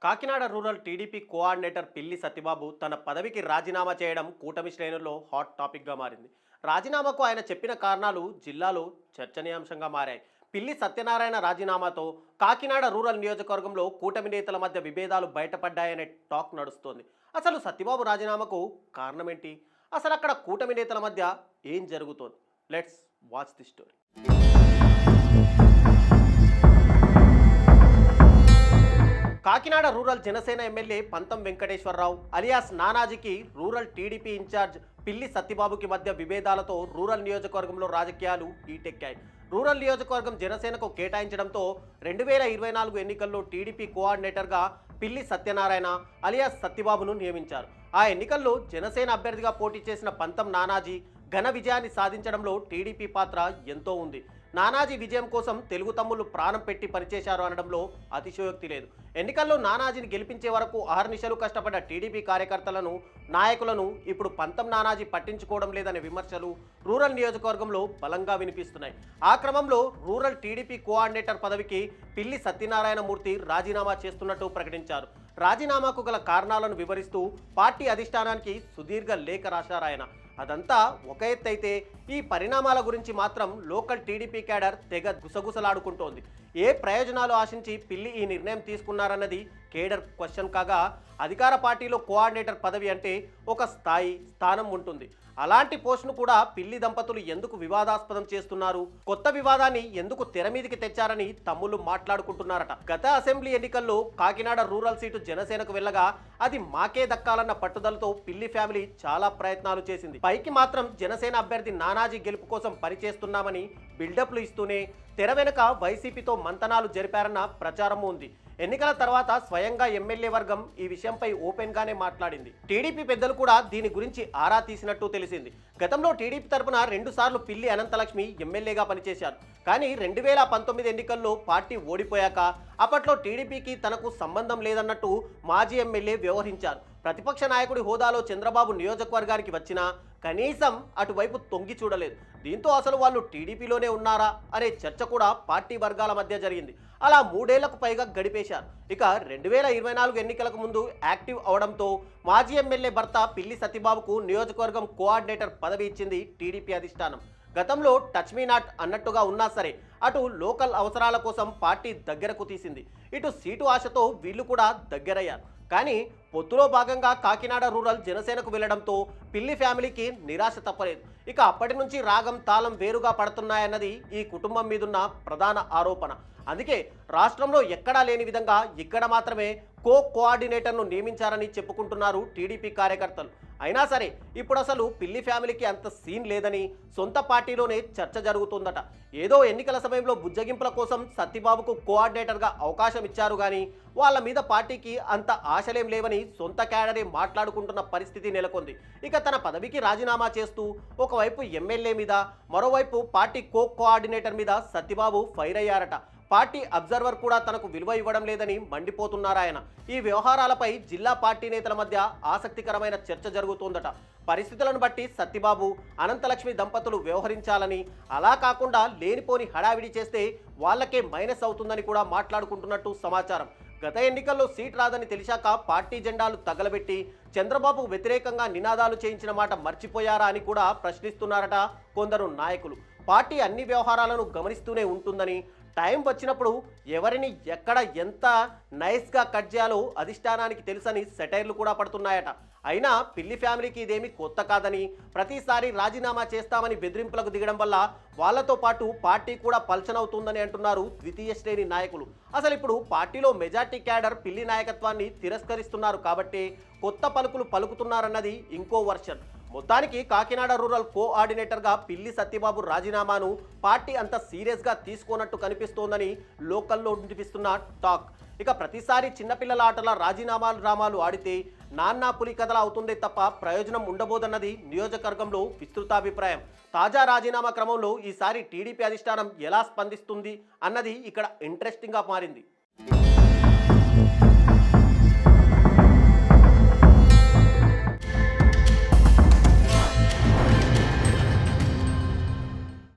Kakinada rural TDP coordinator పిల్లి సత్యబాబు తన పదవికి రాజీనామా చేయడం కూటమి శ్రేణుల్లో హాట్ టాపిక్గా మారింది. రాజీనామాకు ఆయన చెప్పిన కారణాలు జిల్లాలో చర్చనీయాంశంగా మారాయి. పిల్లి సత్యనారాయణ రాజీనామాతో కాకినాడ రూరల్ నియోజకవర్గంలో కూటమి నేతల మధ్య విభేదాలు బయటపడ్డాయనే టాక్ నడుస్తోంది. అసలు సత్యబాబు రాజీనామాకు కారణమేంటి? అసలు అక్కడ కూటమి నేతల మధ్య ఏం జరుగుతోంది? Let's watch the story. Kakinada rural Janasena MLA Pantham Venkateswara Rao alias నానాజీకి రూరల్ టీడీపీ ఇన్ఛార్జ్ పిల్లి సత్యబాబుకి మధ్య విభేదాలతో రూరల్ నియోజకవర్గంలో రాజకీయాలు ఈటెక్కాయి. రూరల్ నియోజకవర్గం జనసేనకు కేటాయించడంతో 2024 ఎన్నికల్లో టీడీపీ కోఆర్డినేటర్గా పిల్లి సత్యనారాయణ అలియాస్ సత్యబాబును నియమించారు. ఆ ఎన్నికల్లో జనసేన అభ్యర్థిగా పోటీ చేసిన పంతం నానాజీ ఘన విజయాన్ని సాధించడంలో టీడీపీ పాత్ర ఎంతో ఉంది. నానాజీ విజయం కోసం తెలుగు తమ్ముళ్లు ప్రాణం పెట్టి పనిచేశారు అనడంలో అతిశయోక్తి లేదు. ఎన్నికల్లో నానాజీని గెలిపించే వరకు అహర్నిశలు కష్టపడ్డ టీడీపీ కార్యకర్తలను, నాయకులను ఇప్పుడు పంతం నానాజీ పట్టించుకోవడం లేదనే విమర్శలు రూరల్ నియోజకవర్గంలో బలంగా వినిపిస్తున్నాయి. ఆ క్రమంలో రూరల్ టీడీపీ కోఆర్డినేటర్ పదవికి పిల్లి సత్యనారాయణమూర్తి రాజీనామా చేస్తున్నట్టు ప్రకటించారు. రాజీనామాకు గల కారణాలను వివరిస్తూ పార్టీ అధిష్టానానికి సుదీర్ఘ లేఖ రాశారాయన. అదంతా ఒక ఎత్తైతే ఈ పరిణామాల గురించి మాత్రం లోకల్ టీడీపీ క్యాడర్ తెగ గుసగుసలాడుకుంటోంది. ఏ ప్రయోజనాలు ఆశించి పిల్లి ఈ నిర్ణయం తీసుకున్నారన్నది కేడర్ క్వశ్చన్ కాగా, అధికార పార్టీలో కోఆర్డినేటర్ పదవి అంటే ఒక స్థానం ఉంటుంది. అలాంటి పోస్టును కూడా పిల్లి దంపతులు ఎందుకు వివాదాస్పదం చేస్తున్నారు, కొత్త వివాదాన్ని ఎందుకు తెర మీదికి తెచ్చారని తమ్ముళ్ళు మాట్లాడుకుంటున్నారట. గత అసెంబ్లీ ఎన్నికల్లో కాకినాడ రూరల్ సీటు జనసేనకు వెళ్ళగా అది మాకే దక్కాలన్న పట్టుదలతో పిల్లి ఫ్యామిలీ చాలా ప్రయత్నాలు చేసింది. పైకి మాత్రం జనసేన అభ్యర్థి నానాజీ గెలుపు కోసం పనిచేస్తున్నామని బిల్డప్లు ఇస్తూనే తెర వెనుక వైసీపీతో మంతనాలు జరిపారన్న ప్రచారం ఉంది. ఎన్నికల తర్వాత స్వయంగా ఎమ్మెల్యే వర్గం ఈ విషయంపై ఓపెన్ గానే మాట్లాడింది. టీడీపీ పెద్దలు కూడా దీని గురించి ఆరా తీసినట్టు తెలిసింది. గతంలో టీడీపీ తరపున 2 సార్లు పిల్లి అనంతలక్ష్మి ఎమ్మెల్యేగా పనిచేశారు. కానీ 2019 ఎన్నికల్లో పార్టీ ఓడిపోయాక అప్పట్లో టీడీపీకి తనకు సంబంధం లేదన్నట్టు మాజీ ఎమ్మెల్యే వ్యవహరించారు. ప్రతిపక్ష నాయకుడి హోదాలో చంద్రబాబు నియోజకవర్గానికి వచ్చినా కనీసం అటువైపు తొంగి చూడలేదు. దీంతో అసలు వాళ్ళు టీడీపీలోనే ఉన్నారా అనే చర్చ కూడా పార్టీ వర్గాల మధ్య జరిగింది. అలా 3 ఏళ్లకు పైగా గడిపేశారు. ఇక 2024 ఎన్నికలకు ముందు యాక్టివ్ అవడంతో మాజీ ఎమ్మెల్యే భర్త పిల్లి సత్యబాబుకు నియోజకవర్గం కోఆర్డినేటర్ పదవి ఇచ్చింది టీడీపీ అధిష్టానం. గతంలో టచ్ మీ నాట్ అన్నట్టుగా ఉన్నా సరే అటు లోకల్ అవసరాల కోసం పార్టీ దగ్గరకు తీసింది, ఇటు సీటు ఆశతో వీళ్ళు కూడా దగ్గరయ్యారు. కానీ పొత్తులో భాగంగా కాకినాడ రూరల్ జనసేనకు వెళ్లడంతో పిల్లి ఫ్యామిలీకి నిరాశ తప్పలేదు. ఇక అప్పటి నుంచి రాగం తాళం వేరుగా పడుతున్నాయన్నది ఈ కుటుంబం మీదున్న ప్రధాన ఆరోపణ. అందుకే రాష్ట్రంలో ఎక్కడా లేని విధంగా ఇక్కడ మాత్రమే కోఆర్డినేటర్ను నియమించారని చెప్పుకుంటున్నారు టీడీపీ కార్యకర్తలు. అయినా సరే ఇప్పుడు అసలు పిల్లి ఫ్యామిలీకి అంత సీన్ లేదని సొంత పార్టీలోనే చర్చ జరుగుతుందట. ఏదో ఎన్నికల సమయంలో బుజ్జగింపుల కోసం సత్యబాబుకు కోఆర్డినేటర్గా అవకాశం ఇచ్చారు కానీ వాళ్ళ మీద పార్టీకి అంత ఆశలేం లేవని సొంత క్యాడరే మాట్లాడుకుంటున్న పరిస్థితి నెలకొంది. ఇక తన పదవికి రాజీనామా చేస్తూ ఒకవైపు ఎమ్మెల్యే మీద, మరోవైపు పార్టీ కోఆర్డినేటర్ మీద సత్యబాబు ఫైర్ అయ్యారట. పార్టీ అబ్జర్వర్ కూడా తనకు విలువ ఇవ్వడం లేదని మండిపోతున్నారాయన. ఈ వ్యవహారాలపై జిల్లా పార్టీ నేతల మధ్య ఆసక్తికరమైన చర్చ జరుగుతోందట. పరిస్థితులను బట్టి సత్యబాబు, అనంతలక్ష్మి దంపతులు వ్యవహరించాలని, అలా కాకుండా లేనిపోని హడావిడి చేస్తే వాళ్ళకే మైనస్ అవుతుందని కూడా మాట్లాడుకుంటున్నట్టు సమాచారం. గత ఎన్నికల్లో సీట్ రాదని తెలిసాక పార్టీ జెండాలు తగలబెట్టి చంద్రబాబు వ్యతిరేకంగా నినాదాలు చేయించిన మాట మర్చిపోయారా అని కూడా ప్రశ్నిస్తున్నారట కొందరు నాయకులు. పార్టీ అన్ని వ్యవహారాలను గమనిస్తూనే ఉంటుందని, టైం వచ్చినప్పుడు ఎవరిని ఎక్కడ ఎంత నైస్గా కట్ చేయాలో అధిష్టానానికి తెలుసని సెటైర్లు కూడా పడుతున్నాయట. అయినా పిల్లి ఫ్యామిలీకి ఇదేమీ కొత్త కాదని, ప్రతిసారి రాజీనామా చేస్తామని బెదిరింపులకు దిగడం వల్ల వాళ్లతో పాటు పార్టీ కూడా పల్చనవుతుందని అంటున్నారు ద్వితీయ శ్రేణి నాయకులు. అసలు ఇప్పుడు పార్టీలో మెజార్టీ క్యాడర్ పిల్లి నాయకత్వాన్ని తిరస్కరిస్తున్నారు కాబట్టి కొత్త పలుకులు పలుకుతున్నారన్నది ఇంకో వర్షన్. మొత్తానికి కాకినాడ రూరల్ కోఆర్డినేటర్గా పిల్లి సత్యబాబు రాజీనామాను పార్టీ అంత సీరియస్గా తీసుకోనట్టు కనిపిస్తోందని లోకల్లో వినిపిస్తున్న టాక్. ఇక ప్రతిసారి చిన్నపిల్లల ఆటల రాజీనామాలు డ్రామాలు ఆడితే నాన్నా పులి కథలు అవుతుందే తప్ప ప్రయోజనం ఉండబోదన్నది నియోజకవర్గంలో విస్తృతాభిప్రాయం. తాజా రాజీనామా క్రమంలో ఈసారి టీడీపీ అధిష్టానం ఎలా స్పందిస్తుంది అన్నది ఇక్కడ ఇంట్రెస్టింగ్గా మారింది.